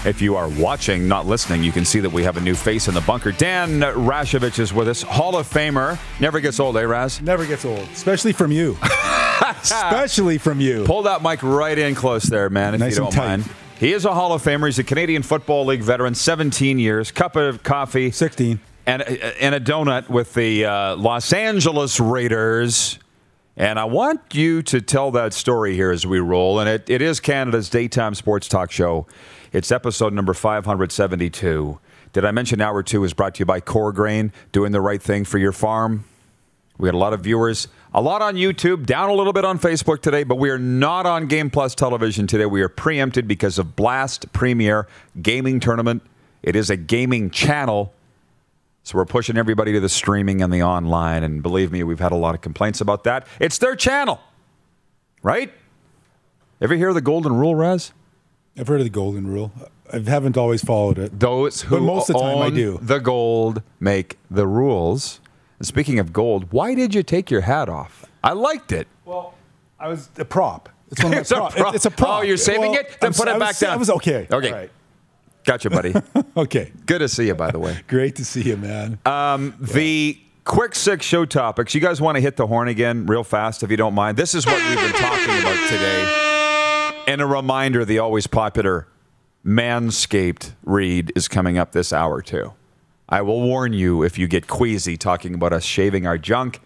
If you are watching, not listening, you can see that we have a new face in the bunker. Dan Rashovich is with us, Hall of Famer. Never gets old, eh, Raz? Never gets old, especially from you. Especially from you. Pull that mic right in close there, man, if nice you don't mind. He is a Hall of Famer. He's a Canadian Football League veteran, 17 years, cup of coffee. 16. And a donut with the Los Angeles Raiders. And I want you to tell that story here as we roll. And it is Canada's daytime sports talk show. It's episode number 572. Did I mention hour 2 is brought to you by Core Grain, doing the right thing for your farm? We had a lot of viewers, a lot on YouTube, down a little bit on Facebook today, but we are not on Game Plus television today. We are preempted because of Blast Premier Gaming Tournament. It is a gaming channel, so we're pushing everybody to the streaming and the online, and believe me, we've had a lot of complaints about that. It's their channel, right? Ever hear of the golden rule, Raz? I've heard of the golden rule. I haven't always followed it. Those who but most of the time own I do. The gold make the rules. And speaking of gold, why did you take your hat off? I liked it. Well, I was a prop. It's one of my It's a prop. It's a prop. Oh, you're saving it? Then put it back down. I was okay. Okay. All right. Gotcha, buddy. Okay. Good to see you, by the way. Great to see you, man. The quick 6 show topics. You guys want to hit the horn again real fast, if you don't mind? This is what we've been talking about today. And a reminder, the always popular Manscaped read is coming up this hour, too. I will warn you if you get queasy talking about us shaving our junk,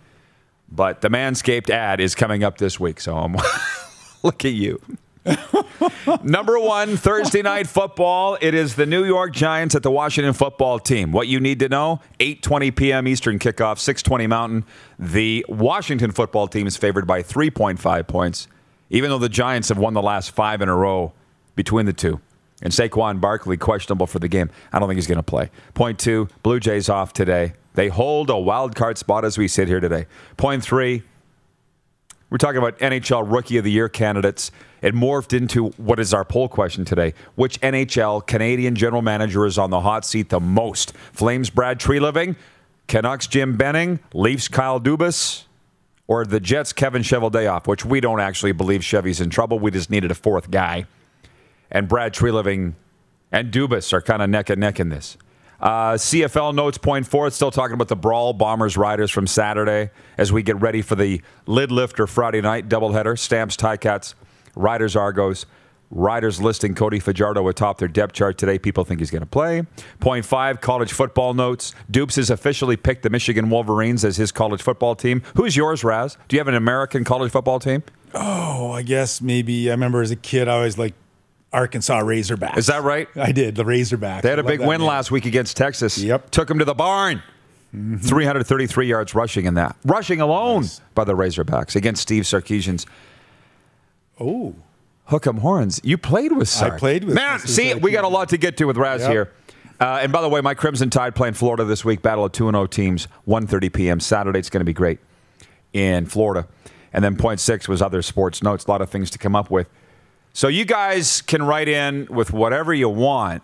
but the Manscaped ad is coming up this week, so I'm look at you. Number 1, Thursday night football. It is the New York Giants at the Washington football team. What you need to know, 8:20 p.m. Eastern kickoff, 6:20 Mountain. The Washington football team is favored by 3.5 points, even though the Giants have won the last 5 in a row between the two. And Saquon Barkley, questionable for the game. I don't think he's going to play. Point 2, Blue Jays off today. They hold a wild card spot as we sit here today. Point 3, we're talking about NHL Rookie of the Year candidates. It morphed into what is our poll question today. Which NHL Canadian general manager is on the hot seat the most? Flames Brad Treliving, Canucks Jim Benning, Leafs Kyle Dubas, or the Jets Kevin Cheveldayoff, which we don't actually believe Chevy's in trouble. We just needed a 4th guy. And Brad Treliving and Dubas are kind of neck and neck in this. CFL notes, point 4, still talking about the brawl, Bombers Riders from Saturday as we get ready for the lid lifter Friday night doubleheader. Stamps, Ticats, Riders, Argos. Riders listing Cody Fajardo atop their depth chart today. People think he's going to play. Point 5, college football notes. Dupes has officially picked the Michigan Wolverines as his college football team. Who's yours, Raz? Do you have an American college football team? Oh, I guess maybe. I remember as a kid, I always like Arkansas Razorbacks. Is that right? I did, the Razorbacks. They had a big win last week against Texas. Yep. Took them to the barn. 333 yards rushing in that. Rushing alone by the Razorbacks against Steve Sarkisian's. Oh. Hook 'em horns. You played with Sark. I played with Man, Mr. see, we got a lot to get to with Raz here. And by the way, my Crimson Tide playing Florida this week. Battle of 2-0 teams, 1:30 p.m. Saturday. It's going to be great in Florida. And then point 6 was other sports notes. A lot of things to come up with. So you guys can write in with whatever you want.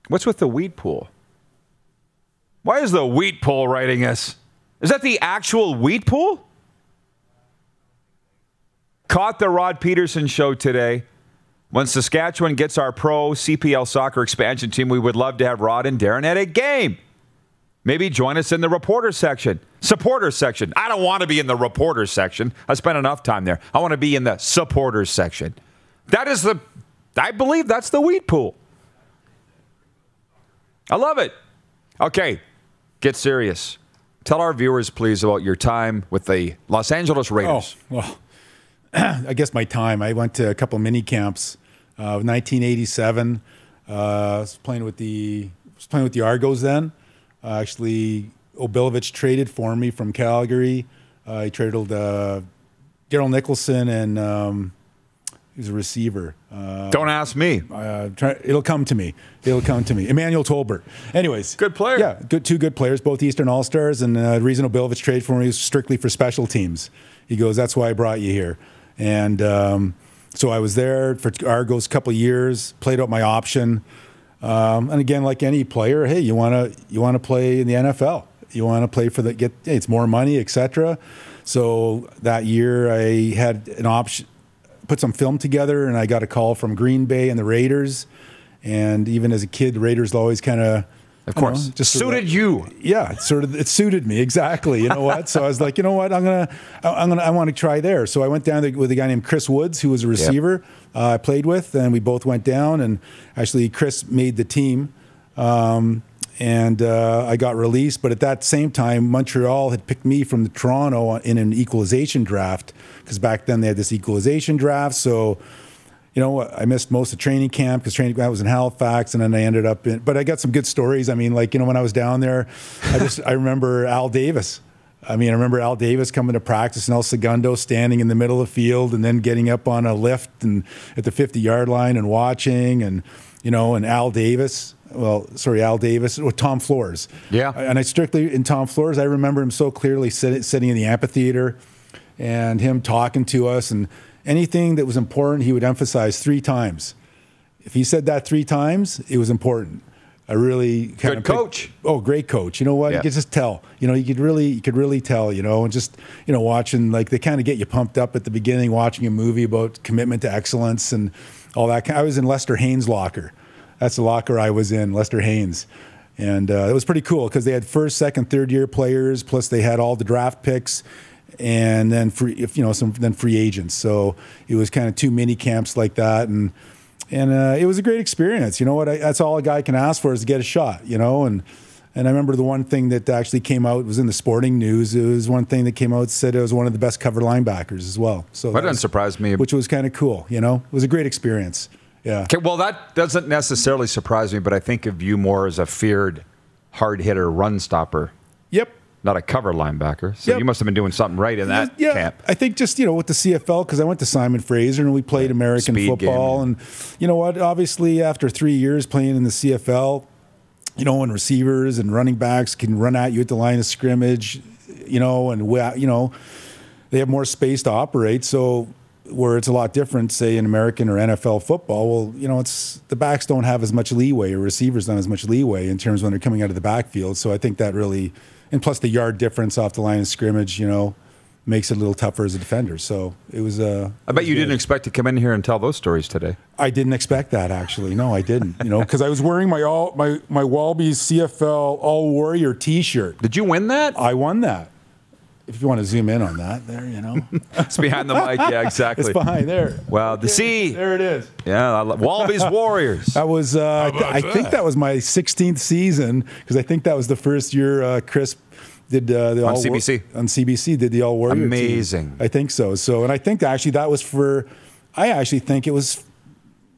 What's with the wheat pool? Why is the wheat pool writing us? Is that the actual wheat pool? Caught the Rod Pedersen show today. When Saskatchewan gets our pro CPL soccer expansion team, we would love to have Rod and Darren at a game. Maybe join us in the reporter section. Supporter section. I don't want to be in the reporter section. I spent enough time there. I want to be in the supporters section. That is I believe that's the wheat pool. I love it. Okay, get serious. Tell our viewers, please, about your time with the Los Angeles Raiders. Oh, well, I guess my time. I went to a couple of mini camps. 1987. I was playing with the Argos then. Actually, Obilovich traded for me from Calgary. He traded Darryl Nicholson, and he's a receiver. Don't ask me. It'll come to me. Emmanuel Tolbert. Anyways. Good player. Yeah, two good players, both Eastern All-Stars. And the reason Obilovich traded for me was strictly for special teams. He goes, that's why I brought you here. And so I was there for Argos a couple of years, played out my option. And again, like any player, hey, you want to play in the NFL. You want to play for it's more money, etc. So that year I had an option, put some film together, and I got a call from Green Bay and the Raiders, And even as a kid, the Raiders always kind of course, just suited you. Yeah, it suited me exactly. You know what? So I was like, you know what? I want to try there. So I went down with a guy named Chris Woods, who was a receiver I played with, and we both went down. And actually, Chris made the team, and I got released. But at that same time, Montreal had picked me from Toronto in an equalization draft, because back then they had this equalization draft. So, you know, I missed most of training camp because training camp was in Halifax, and then I ended up in. But I got some good stories. I mean, like, you know, when I was down there, I remember Al Davis. I remember Al Davis coming to practice, and El Segundo standing in the middle of the field, and then getting up on a lift and at the 50-yard line and watching, and you know, and Al Davis. Al Davis or Tom Flores. Yeah, and in Tom Flores, I remember him so clearly sitting in the amphitheater, and him talking to us and. Anything that was important, he would emphasize 3 times. If he said that 3 times, it was important. I really kind of coach. Great coach. You know what? Yeah. You could just tell. You know, you could really tell. You know, and just watching, like, they kind of get you pumped up at the beginning, watching a movie about commitment to excellence and all that. I was in Lester Haynes' locker. That's the locker I was in, Lester Haynes. And it was pretty cool because they had first, second, third year players, plus they had all the draft picks. And then free agents. So it was kind of 2 mini camps like that, and it was a great experience. You know what? That's all a guy can ask for is to get a shot. You know, and I remember the one thing that actually came out was in the Sporting News. It was one thing that came out that said it was one of the best cover linebackers as well. So that doesn't surprise me, which was kind of cool. You know, it was a great experience. Yeah. Okay, well, that doesn't necessarily surprise me, but I think of you more as a feared hard hitter, run stopper. Yep. Not a cover linebacker. So you must have been doing something right in that camp. I think just, with the CFL, because I went to Simon Fraser and we played American football. And you know what? Obviously, after 3 years playing in the CFL, and receivers and running backs can run at you at the line of scrimmage, and they have more space to operate. So where it's a lot different, say, in American or NFL football, well, it's the backs don't have as much leeway, or receivers don't have as much leeway in terms when they're coming out of the backfield. So I think that really... And plus the yard difference off the line of scrimmage, makes it a little tougher as a defender. So it was. I bet you didn't expect to come in here and tell those stories today. I didn't expect that, actually. No, I didn't. Because I was wearing my Walby's CFL All Warrior T-shirt. Did you win that? I won that. If you want to zoom in on that, there, It's behind the mic. Yeah, exactly. It's behind there. Well, there it is. Yeah, Walby's Warriors. That was. I think that was my 16th season, because I think that was the first year Chris did the on CBC. On CBC did the All Warrior Amazing. team. I think so. So, and I think actually that was for. I actually think it was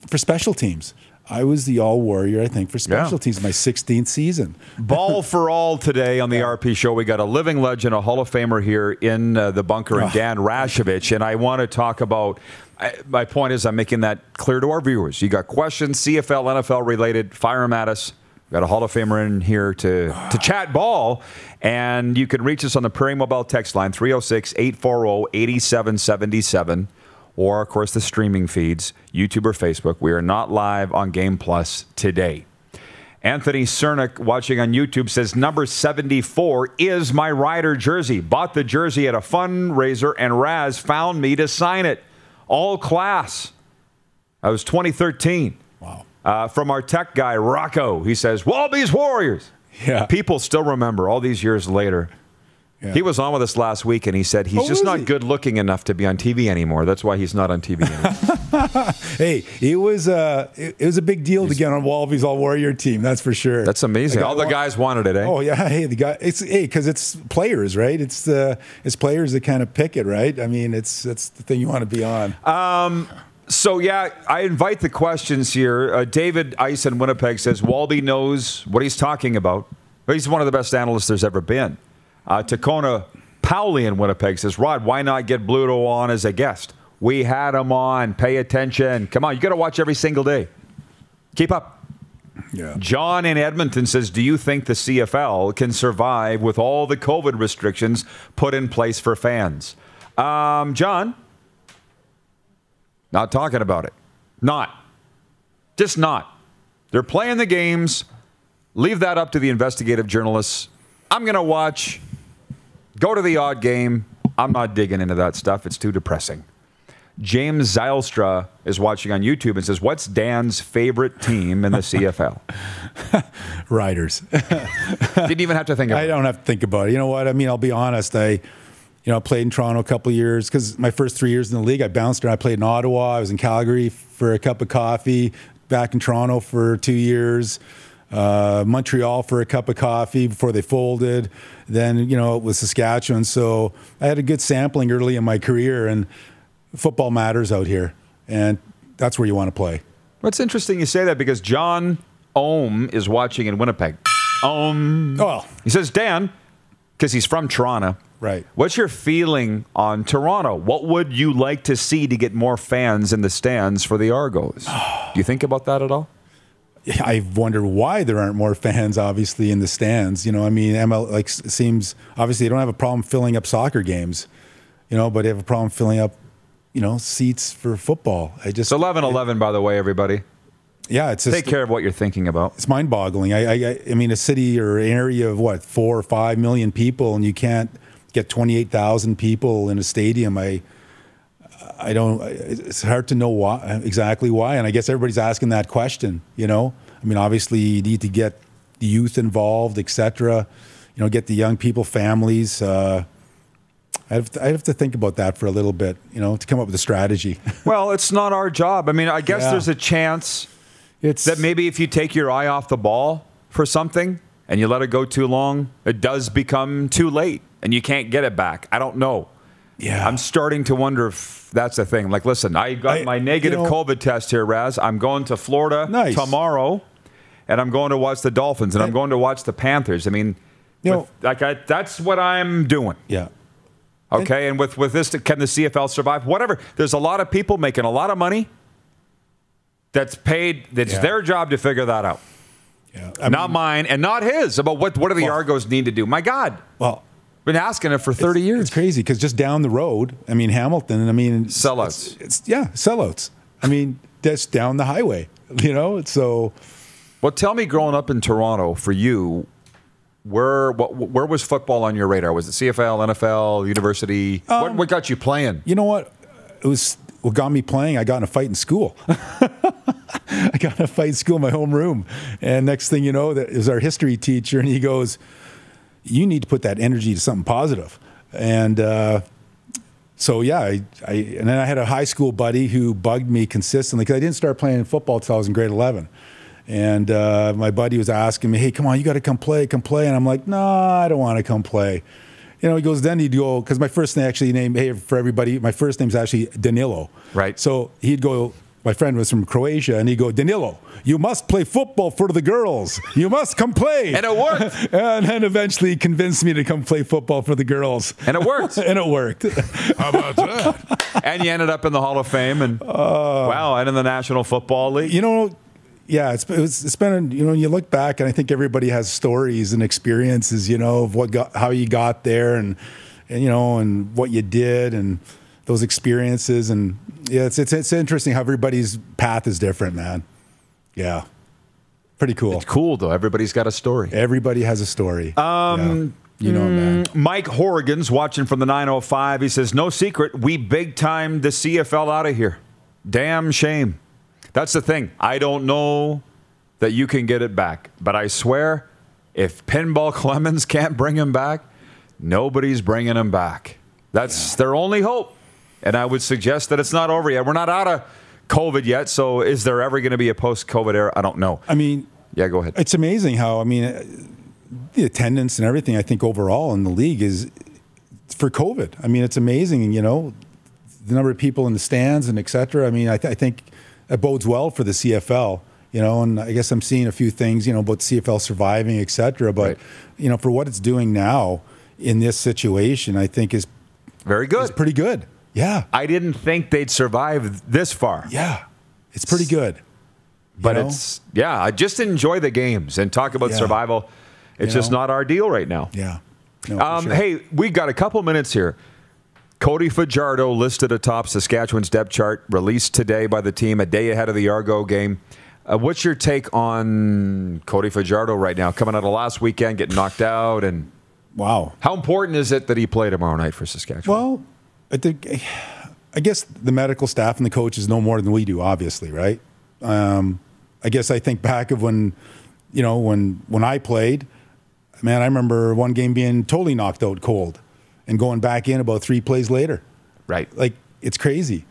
for special teams. I was the All Warrior, I think, for special teams, my 16th season. Ball for all today on the RP Show. We got a living legend, a Hall of Famer here in the bunker, and Dan Rashovich. And I want to talk about, my point is I'm making that clear to our viewers. You got questions, CFL, NFL related, fire them at us. We've got a Hall of Famer in here to chat ball. And you can reach us on the Prairie Mobile text line, 306-840-8777. Or, of course, the streaming feeds, YouTube or Facebook. We are not live on Game Plus today. Anthony Cernick, watching on YouTube, says, number 74 is my Rider jersey. Bought the jersey at a fundraiser, and Raz found me to sign it. All class. That was 2013. Wow. From our tech guy, Rocco, he says, Walby's Warriors. Yeah. People still remember all these years later. Yeah. He was on with us last week, and he said he's just not good looking enough to be on TV anymore. That's why he's not on TV anymore. Hey, it was a big deal to get on Walby's All Warrior team. That's for sure. That's amazing. All the guys wanted it, eh? Oh yeah. Hey, because it's players, right? It's players that kind of pick it, right? I mean, that's the thing you want to be on. So, yeah, I invite the questions here. David Ice in Winnipeg says Walby knows what he's talking about. He's one of the best analysts there's ever been. Tacona Powley in Winnipeg says, Rod, why not get Bluto on as a guest? We had him on. Pay attention. Come on, you got to watch every single day. Keep up. Yeah. John in Edmonton says, do you think the CFL can survive with all the COVID restrictions put in place for fans? John, not talking about it. Just not. They're playing the games. Leave that up to the investigative journalists. I'm going to watch. Go to the odd game. I'm not digging into that stuff. It's too depressing. James Zylstra is watching on YouTube and says, what's Dan's favorite team in the CFL? Riders. Didn't even have to think about it. I don't have to think about it. You know what? I mean, I'll be honest. I played in Toronto a couple of years because my first 3 years in the league, I bounced around. I played in Ottawa. I was in Calgary for a cup of coffee, back in Toronto for 2 years, Montreal for a cup of coffee before they folded. Then, it was Saskatchewan. So I had a good sampling early in my career, and football matters out here, and that's where you want to play. What's interesting you say that because John Ohm is watching in Winnipeg. He says, Dan, because he's from Toronto. Right. What's your feeling on Toronto? What would you like to see to get more fans in the stands for the Argos? Do you think about that at all? I wonder why there aren't more fans, obviously, in the stands. It seems, obviously, they don't have a problem filling up soccer games, but they have a problem filling up, seats for football. It's 11-11, by the way, everybody. Yeah, it's just, take care of what you're thinking about. It's mind-boggling. I mean, a city or area of 4 or 5 million people, and you can't get 28,000 people in a stadium. I don't. It's hard to know exactly why, and I guess everybody's asking that question. I mean, obviously, you need to get the youth involved, etc. Get the young people, families. I'd have to think about that for a little bit, to come up with a strategy. Well, it's not our job. I mean, I guess there's a chance that maybe if you take your eye off the ball for something and you let it go too long, it does become too late and you can't get it back. I don't know. Yeah. I'm starting to wonder if that's the thing. Like, listen, I got my negative COVID test here, Raz. I'm going to Florida tomorrow, and I'm going to watch the Dolphins, and I'm going to watch the Panthers. I mean, that's what I'm doing. Yeah. Okay, and with this, can the CFL survive? Whatever. There's a lot of people making a lot of money that's paid. That's their job to figure that out. Yeah. Not mine and not his. About what do the Argos need to do? My God. Well, been asking it for 30 years. It's crazy because just down the road, I mean, Hamilton, sellouts. Sellouts. I mean, just down the highway, so. Well, tell me, growing up in Toronto, for you, where was football on your radar? Was it CFL, NFL, university? What got you playing? You know what? It was what got me playing. I got in a fight in school. I got in a fight in school in my homeroom. And next thing you know, that is our history teacher. And he goes, you need to put that energy to something positive. And so, yeah, and then I had a high school buddy who bugged me consistently because I didn't start playing football until I was in grade 11. And my buddy was asking me, hey, come on, you got to come play. And I'm like, no, I don't want to come play. He goes, then he'd go, because my first name actually named, hey, for everybody, my first name's actually Danilo. Right. So he'd go, my friend was from Croatia, and he'd go, Danilo, you must play football for the girls. You must come play. And it worked. And then eventually convinced me to come play football for the girls. And it worked. And it worked. How about that? And you ended up in the Hall of Fame, and and in the National Football League. Yeah, it's been, you look back and I think everybody has stories and experiences, of how you got there and what you did and those experiences. And yeah, it's interesting how everybody's path is different, man. Yeah. Pretty cool. It's cool though. Everybody's got a story. Everybody has a story. Man. Mike Horrigan's watching from the 905. He says, no secret, we big time the CFL out of here. Damn shame. That's the thing. I don't know that you can get it back. But I swear, if Pinball Clemens can't bring him back, nobody's bringing him back. That's their only hope. And I would suggest that it's not over yet. We're not out of COVID yet. So is there ever going to be a post-COVID era? I don't know. I mean, yeah, go ahead. It's amazing how, the attendance and everything, I think, overall in the league is for COVID. I mean, it's amazing, the number of people in the stands and et cetera. I mean, I think it bodes well for the CFL, and I guess I'm seeing a few things, about CFL surviving, et cetera. But, for what it's doing now in this situation, I think is very good. It's pretty good. Yeah. I didn't think they'd survive this far. Yeah. It's pretty good. But I just enjoy the games and talk about survival. It's just not our deal right now. Yeah. No, sure. Hey, we got a couple minutes here. Cody Fajardo listed atop Saskatchewan's depth chart, released today by the team, a day ahead of the Argo game. What's your take on Cody Fajardo right now, coming out of last weekend, getting knocked out? And wow. How important is it that he play tomorrow night for Saskatchewan? Well, I I guess the medical staff and the coaches know more than we do, obviously, right? I guess I think back of when I played, man, I remember one game being totally knocked out cold and going back in about 3 plays later. Right. Like, it's crazy.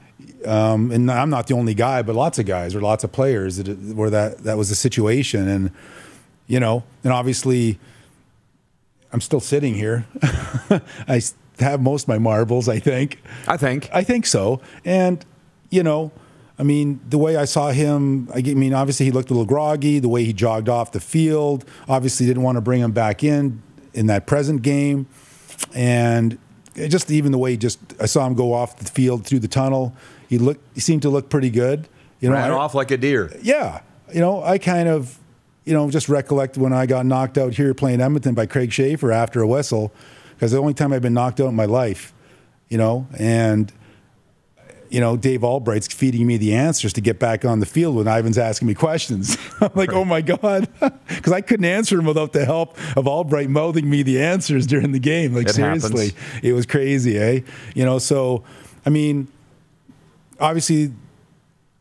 And I'm not the only guy, but lots of guys or lots of players where that was the situation. And, and obviously I'm still sitting here. I have most of my marbles, I think. I think so. And, I mean, the way I saw him, obviously he looked a little groggy, the way he jogged off the field, obviously didn't want to bring him back in that present game. And just even the way I saw him go off the field through the tunnel, he seemed to look pretty good. Ran off like a deer. Yeah. I kind of, just recollect when I got knocked out here playing Edmonton by Craig Schaefer after a whistle, because the only time I've been knocked out in my life, and Dave Albright's feeding me the answers to get back on the field when Ivan's asking me questions. I'm like, oh my God, because I couldn't answer him without the help of Albright mouthing me the answers during the game. Like, seriously, it was crazy, eh? So, I mean, obviously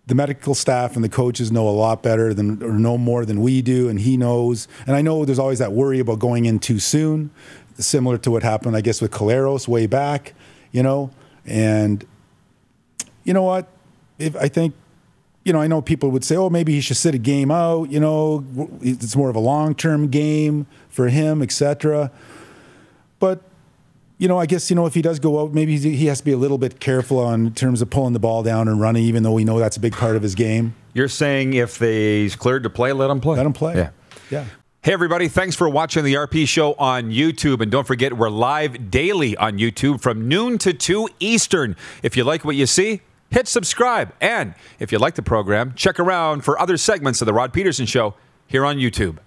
the medical staff and the coaches know a lot better or know more than we do, and he knows. And I know there's always that worry about going in too soon, similar to what happened, I guess, with Collaros way back, and you know what? I think, I know people would say, oh, maybe he should sit a game out. It's more of a long-term game for him, etc. But, I guess, if he does go out, maybe he has to be a little bit careful in terms of pulling the ball down and running, even though we know that's a big part of his game. You're saying if he's cleared to play, let him play? Let him play. Yeah. Hey, everybody. Thanks for watching the RP Show on YouTube. And don't forget, we're live daily on YouTube from noon to 2 Eastern. If you like what you see, hit subscribe. And if you like the program, check around for other segments of The Rod Pedersen Show here on YouTube.